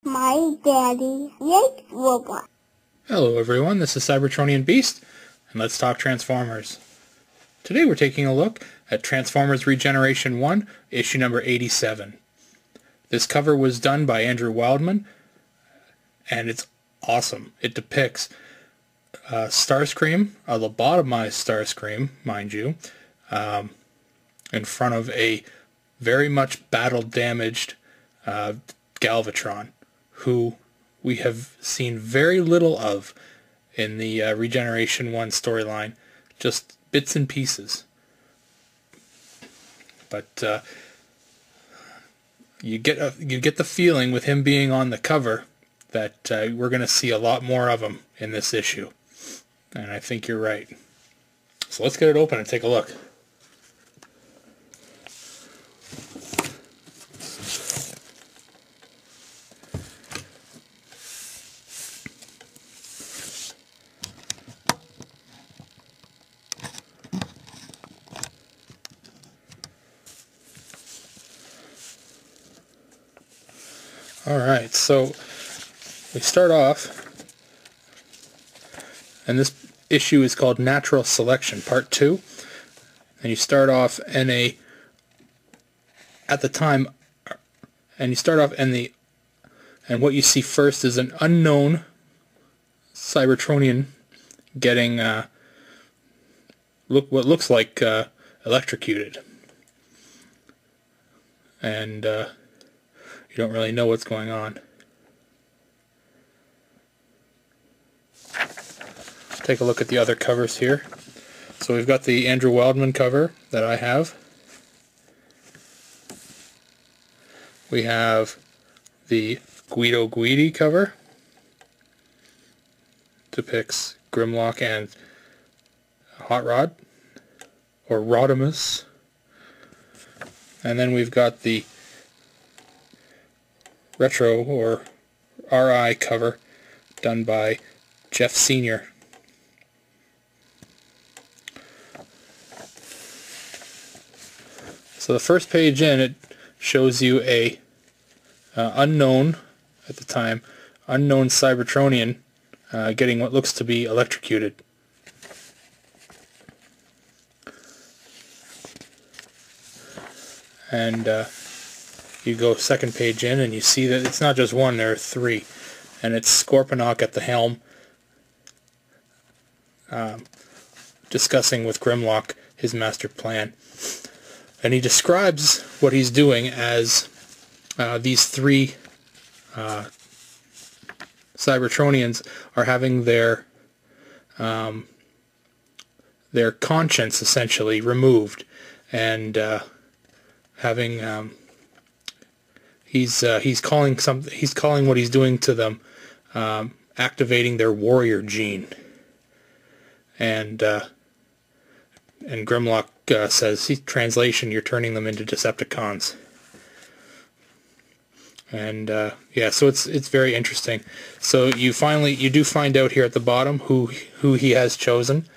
My daddy makes robots. Hello everyone, this is Cybertronian Beast, and let's talk Transformers. Today we're taking a look at Transformers ReGeneration 1, issue number 87. This cover was done by Andrew Wildman, and it's awesome. It depicts Starscream, a lobotomized Starscream, mind you, in front of a very much battle-damaged Galvatron, who we have seen very little of in the ReGeneration 1 storyline, just bits and pieces. But you get the feeling with him being on the cover that we're going to see a lot more of him in this issue, and I think you're right. So let's get it open and take a look. Alright, so we start off, and this issue is called Natural Selection, Part 2, and you start off in a, and what you see first is an unknown Cybertronian getting, what looks like electrocuted, and you don't really know what's going on. Take a look at the other covers here. So we've got the Andrew Wildman cover that I have. We have the Guido Guidi cover. Depicts Grimlock and Hot Rod, or Rodimus. And then we've got the Retro, or RI cover, done by Jeff Sr. So the first page in, it shows you a unknown, at the time, unknown Cybertronian getting what looks to be electrocuted. And you go second page in and you see that it's not just one, there are three. And it's Scorponok at the helm, discussing with Grimlock his master plan. And he describes what he's doing as these three Cybertronians are having their conscience essentially removed, and having he's calling what he's doing to them activating their warrior gene, and Grimlock says, translation, you're turning them into Decepticons. And yeah, so it's very interesting. So you do find out here at the bottom who he has chosen.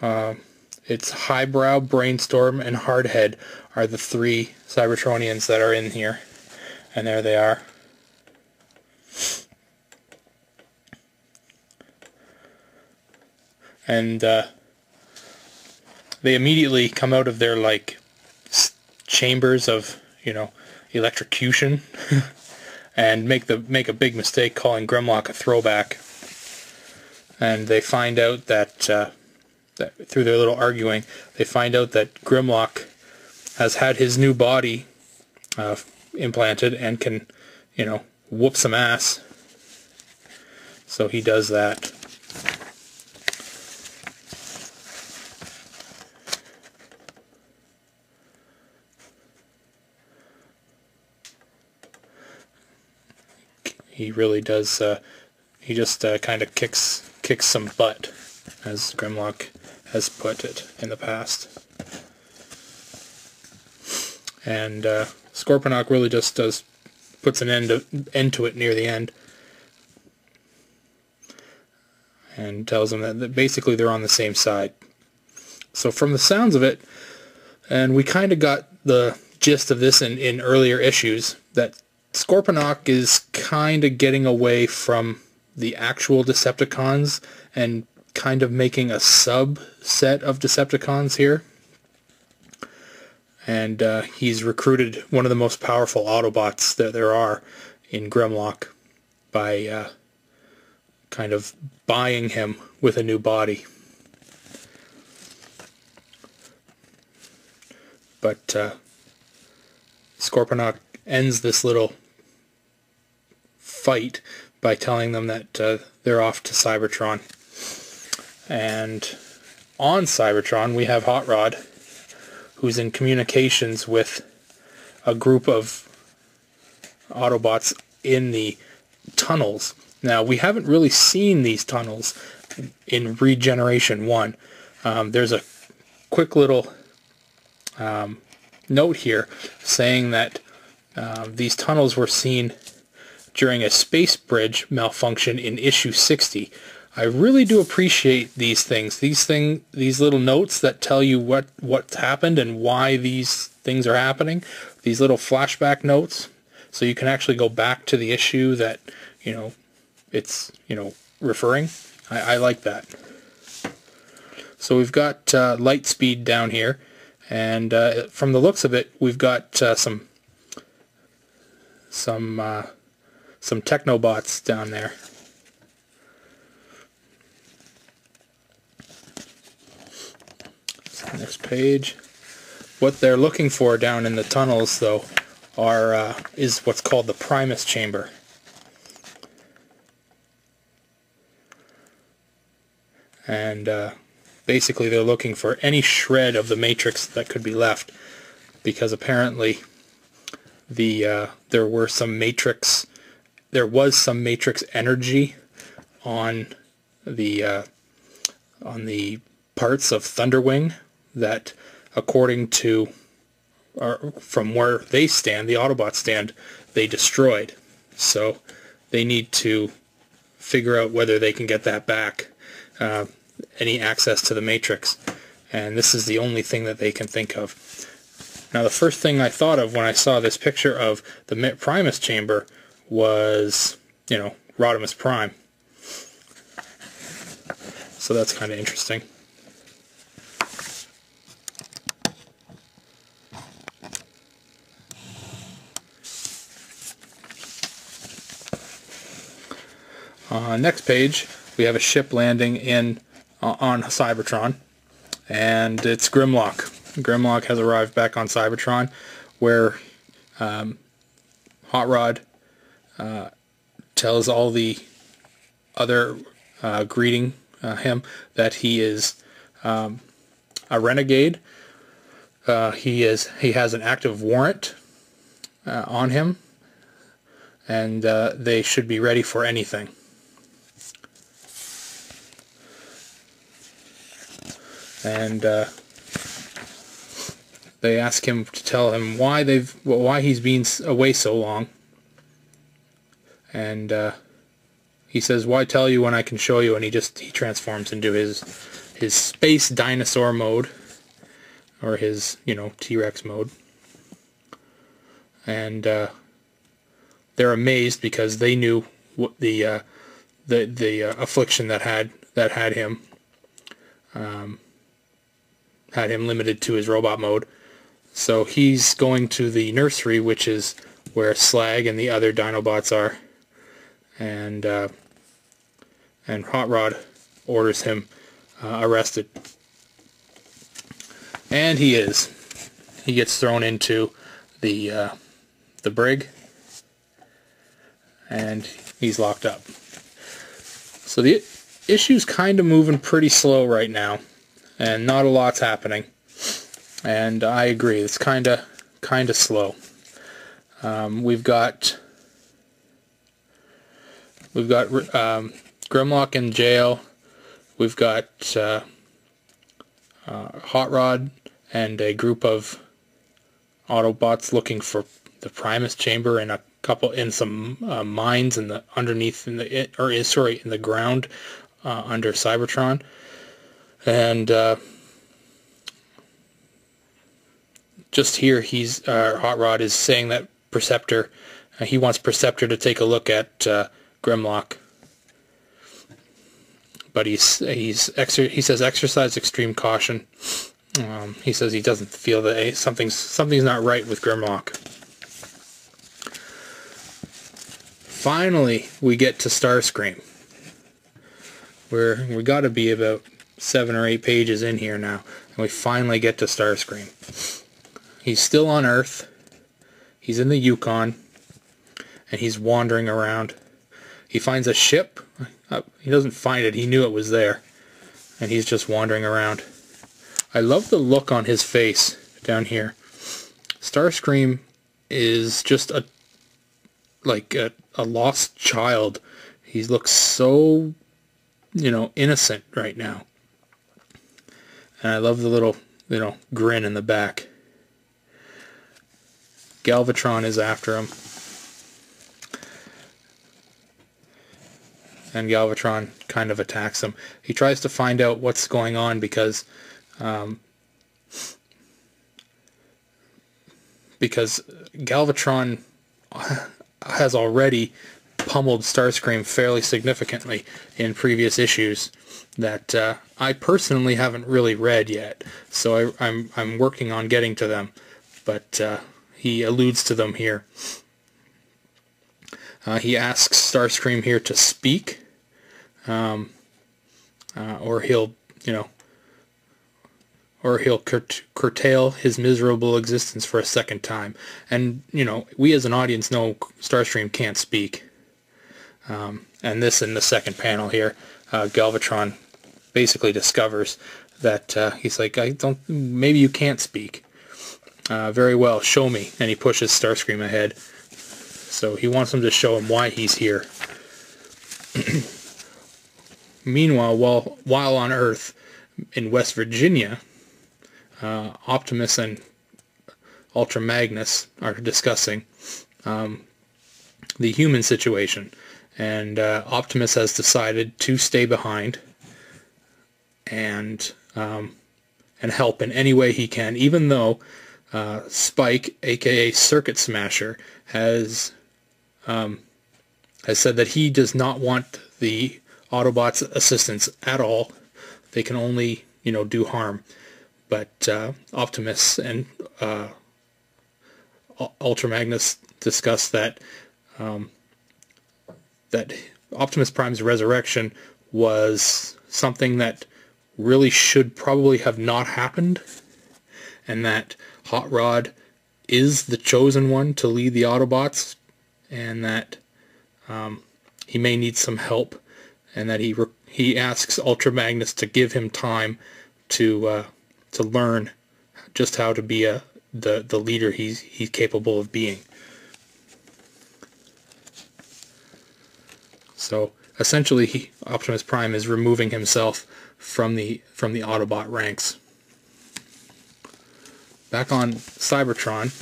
It's Highbrow, Brainstorm, and Hardhead are the three Cybertronians that are in here. And there they are. And they immediately come out of their, like, chambers of, electrocution and make a big mistake calling Grimlock a throwback. And they find out that through their little arguing, they find out that Grimlock has had his new body implanted and can, whoop some ass. So he does that. He really does. He just kind of kicks some butt, as Grimlock has put it in the past. And Scorponok really just puts an end to it near the end, and tells them that basically they're on the same side. So from the sounds of it, and we kind of got the gist of this in earlier issues, that Scorponok is kind of getting away from the actual Decepticons and kind of making a subset of Decepticons here. And he's recruited one of the most powerful Autobots that there are in Grimlock by kind of buying him with a new body. But Scorponok ends this little fight by telling them that they're off to Cybertron. And on Cybertron we have Hot Rod, who's in communications with a group of Autobots in the tunnels. Now, we haven't really seen these tunnels in ReGeneration 1. There's a quick little note here saying that these tunnels were seen during a space bridge malfunction in issue 60. I really do appreciate these things. These little notes that tell you what's happened and why these things are happening. These little flashback notes, so you can actually go back to the issue that it's referring. I like that. So we've got Lightspeed down here, and from the looks of it, we've got some Technobots down there. Next page. What they're looking for down in the tunnels, though, is what's called the Primus chamber. And basically they're looking for any shred of the matrix that could be left, because apparently there was some matrix energy on the parts of Thunderwing that, according to, from where they stand, the Autobots stand, they destroyed. So they need to figure out whether they can get that back, any access to the Matrix. And this is the only thing that they can think of. Now, the first thing I thought of when I saw this picture of the Primus chamber was, Rodimus Prime. So that's kind of interesting. Next page, we have a ship landing on Cybertron, and it's Grimlock. Grimlock has arrived back on Cybertron, where Hot Rod tells all the other greeting him that he is a renegade. He has an active warrant on him, and they should be ready for anything. And they ask him to tell him why he's been away so long. And he says, "Why tell you when I can show you?" And he transforms into his space dinosaur mode, or his T-Rex mode. And they're amazed because they knew what the affliction that had him. Had him limited to his robot mode. So he's going to the nursery, which is where Slag and the other Dinobots are, and Hot Rod orders him arrested, and he gets thrown into the brig, and he's locked up. So the issue's kind of moving pretty slow right now, and not a lot's happening. And I agree, it's kind of slow. We've got Grimlock in jail. We've got Hot Rod and a group of Autobots looking for the Primus chamber in some mines in the ground under Cybertron. And just here, Hot Rod is saying that Perceptor He wants Perceptor to take a look at Grimlock, but he says exercise extreme caution. He says he doesn't feel that something's not right with Grimlock. Finally, we get to Starscream. We got to be about 7 or 8 pages in here now, and we finally get to Starscream. He's still on Earth. He's in the Yukon, and he's wandering around. He finds a ship. He doesn't find it. He knew it was there, and he's just wandering around. I love the look on his face down here. Starscream is just a lost child. He looks so, innocent right now. And I love the little, grin in the back. Galvatron is after him. And Galvatron kind of attacks him. He tries to find out what's going on because Galvatron has already pummeled Starscream fairly significantly in previous issues that I personally haven't really read yet, so I'm working on getting to them, but he alludes to them here. He asks Starscream here to speak, or he'll curtail his miserable existence for a second time. And, we as an audience know Starscream can't speak. And this in the second panel here, Galvatron basically discovers that he's like, maybe you can't speak. Very well, show me. And he pushes Starscream ahead. So he wants him to show him why he's here. Meanwhile, while on Earth, in West Virginia, Optimus and Ultra Magnus are discussing the human situation, and Optimus has decided to stay behind and help in any way he can, even though Spike, aka Circuit Smasher, has said that he does not want the Autobots' assistance at all. They can only, do harm. But Optimus and Ultra Magnus discuss that that Optimus Prime's resurrection was something that really should probably have not happened, and that Hot Rod is the chosen one to lead the Autobots, and that he may need some help, and that he asks Ultra Magnus to give him time to learn just how to be the leader he's capable of being. So essentially, Optimus Prime is removing himself from the Autobot ranks. Back on Cybertron,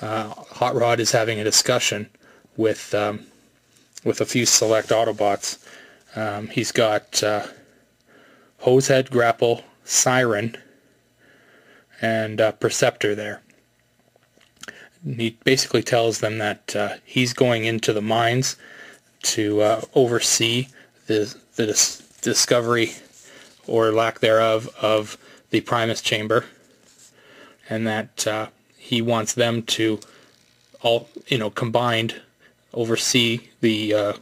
Hot Rod is having a discussion with a few select Autobots. He's got Hosehead, Grapple, Siren, and Perceptor there. He basically tells them that he's going into the mines to oversee the discovery, or lack thereof, of the Primus chamber, and that he wants them to all, combined oversee the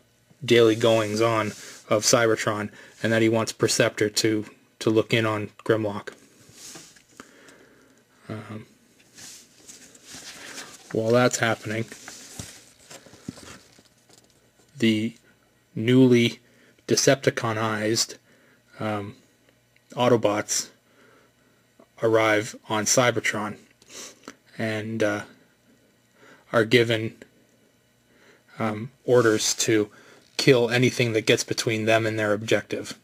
daily goings on of Cybertron, and that he wants Perceptor to look in on Grimlock. While that's happening, the newly Decepticonized Autobots arrive on Cybertron and are given orders to kill anything that gets between them and their objective.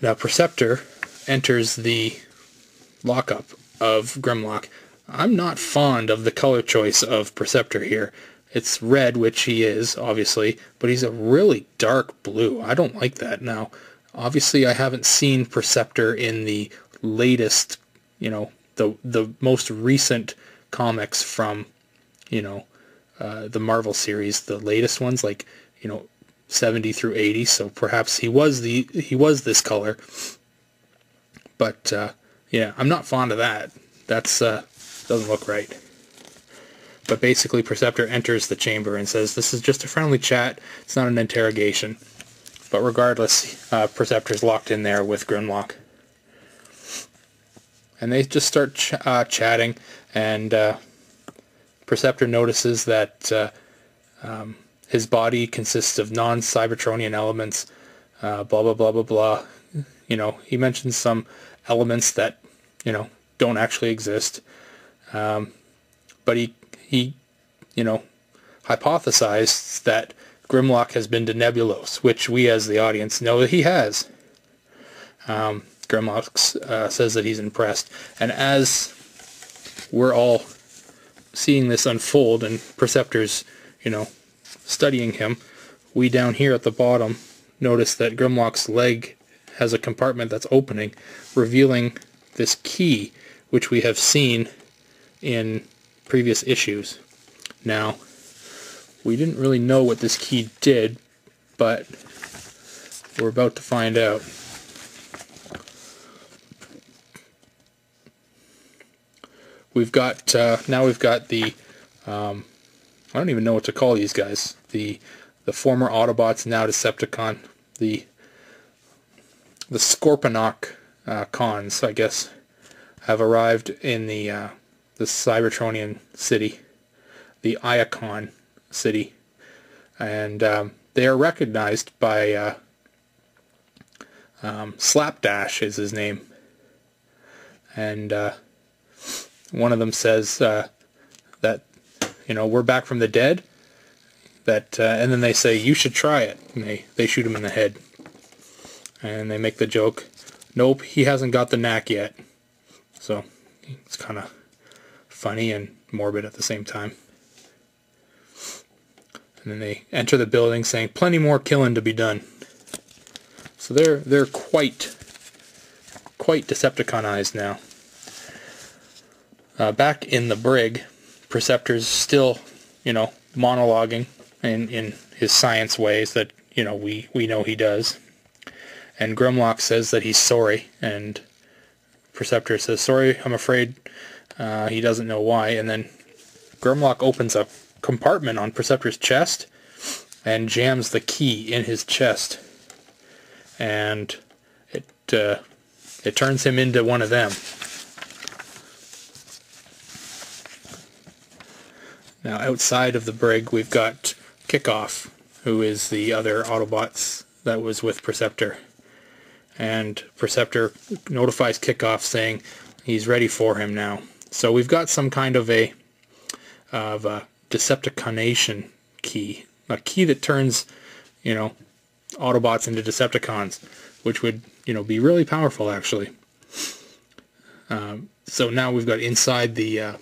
Now Perceptor enters the lockup of Grimlock. I'm not fond of the color choice of Perceptor here. It's red, which he is, obviously, but he's a really dark blue. I don't like that. Now, obviously I haven't seen Perceptor in the latest, the most recent comics from, you know, the Marvel series, the latest ones, like, you know, 70 through 80. So perhaps he was this color. But yeah, I'm not fond of that. That's doesn't look right. But basically, Perceptor enters the chamber and says, "This is just a friendly chat. It's not an interrogation." But regardless, Perceptor's locked in there with Grimlock. And they just start chatting, and Perceptor notices that his body consists of non-Cybertronian elements, blah, blah, blah, blah, blah. You know, he mentions some elements that, you know, don't actually exist. But he you know, hypothesized that Grimlock has been to Nebulos, which we as the audience know that he has. Grimlock says that he's impressed. And as we're all seeing this unfold and Perceptor's, you know, studying him, we down here at the bottom notice that Grimlock's leg has a compartment that's opening, revealing this key, which we have seen in previous issues. Now, we didn't really know what this key did, but we're about to find out. We've got now we've got the I don't even know what to call these guys. The former Autobots, now Decepticon, the Scorponok cons, I guess, have arrived in the Cybertronian city, the Iacon city, and they are recognized by Slapdash is his name, and one of them says that, you know, we're back from the dead, that and then they say, you should try it, and they shoot him in the head, and they make the joke, nope, he hasn't got the knack yet. So it's kind of funny and morbid at the same time. And then they enter the building saying, plenty more killing to be done. So they're quite Decepticonized now. Back in the brig, Perceptor's still, you know, monologuing in his science ways that, you know, we know he does. And Grimlock says that he's sorry, and Perceptor says, sorry, I'm afraid he doesn't know why. And then Grimlock opens a compartment on Perceptor's chest and jams the key in his chest, and it turns him into one of them. Now outside of the brig we've got Kickoff, who is the other Autobots that was with Perceptor, and Perceptor notifies Kickoff saying he's ready for him now. So we've got some kind of a Decepticonation key, a key that turns, you know, Autobots into Decepticons, which would, you know, be really powerful actually. So now we've got inside the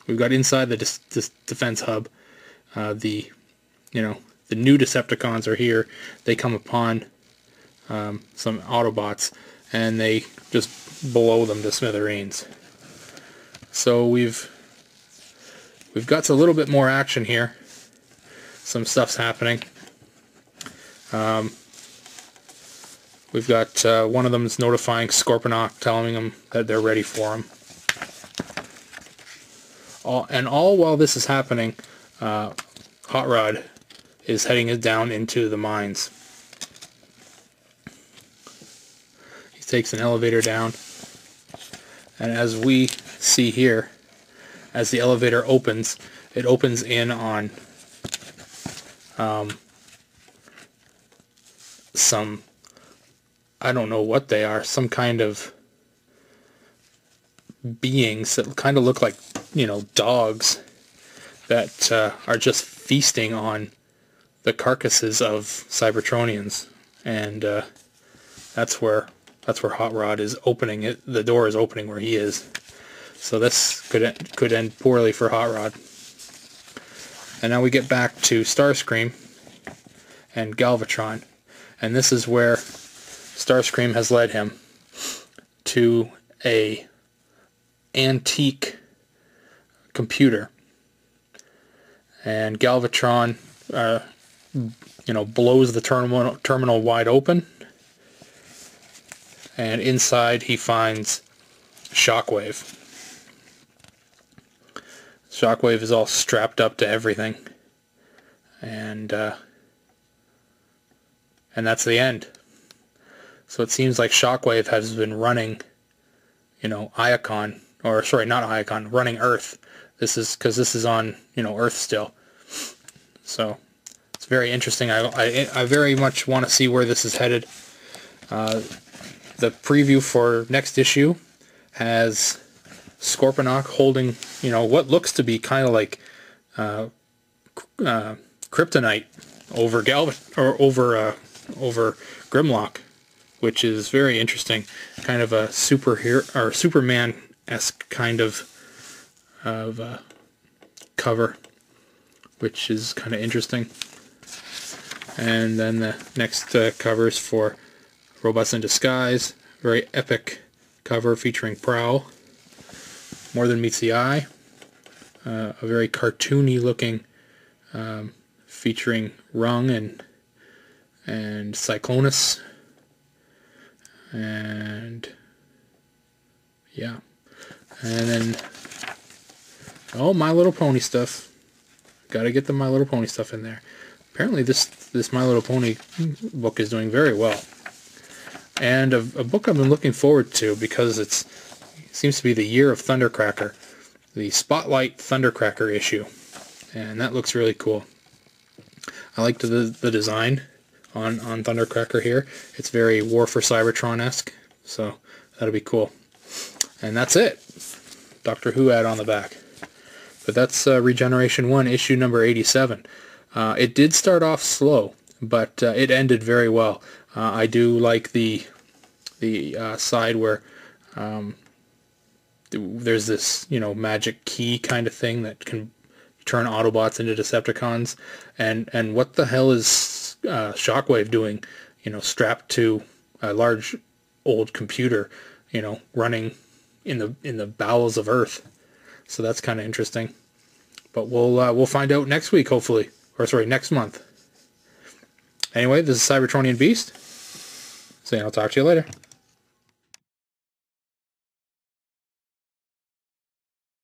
defense hub, you know, the new Decepticons are here. They come upon some Autobots and they just blow them to smithereens. So we've got a little bit more action here. Some stuff's happening. We've got one of them is notifying Scorponok, telling him that they're ready for him. All while this is happening, Hot Rod is heading down into the mines. He takes an elevator down, and as we see here, as the elevator opens, it opens in on some, I don't know what they are, some kind of beings that kind of look like, you know, dogs that are just feasting on the carcasses of Cybertronians, and that's where Hot Rod is opening it. The door is opening where he is. So this could end poorly for Hot Rod. And now we get back to Starscream and Galvatron, and this is where Starscream has led him to a antique computer. And Galvatron, blows the terminal wide open. And inside he finds Shockwave. Shockwave is all strapped up to everything. And that's the end. So it seems like Shockwave has been running, Iacon, or sorry, not Iacon, running Earth. This is because this is on, Earth still. So it's very interesting. I very much want to see where this is headed. The preview for next issue has Scorponok holding, what looks to be kind of like kryptonite over over Grimlock, which is very interesting. Kind of a superhero or Superman-esque kind of cover, which is kind of interesting. And then the next cover is for Robots in Disguise. Very epic cover featuring Prowl. More Than Meets the Eye. A very cartoony looking, featuring Rung and Cyclonus. And yeah. And then My Little Pony stuff. Gotta get the My Little Pony stuff in there. Apparently this My Little Pony book is doing very well. And a book I've been looking forward to because it seems to be the year of Thundercracker. The Spotlight Thundercracker issue. And that looks really cool. I liked the design on Thundercracker here. It's very War for Cybertron-esque. So that'll be cool. And that's it. Doctor Who ad on the back. But that's Regeneration 1, issue number 87. It did start off slow, but it ended very well. I do like the side where there's this magic key kind of thing that can turn Autobots into Decepticons, and what the hell is Shockwave doing? Strapped to a large old computer, running in the bowels of Earth. So that's kind of interesting. But we'll find out next week, hopefully. Or sorry, next month. Anyway, this is Cybertronian Beast. So I'll talk to you later.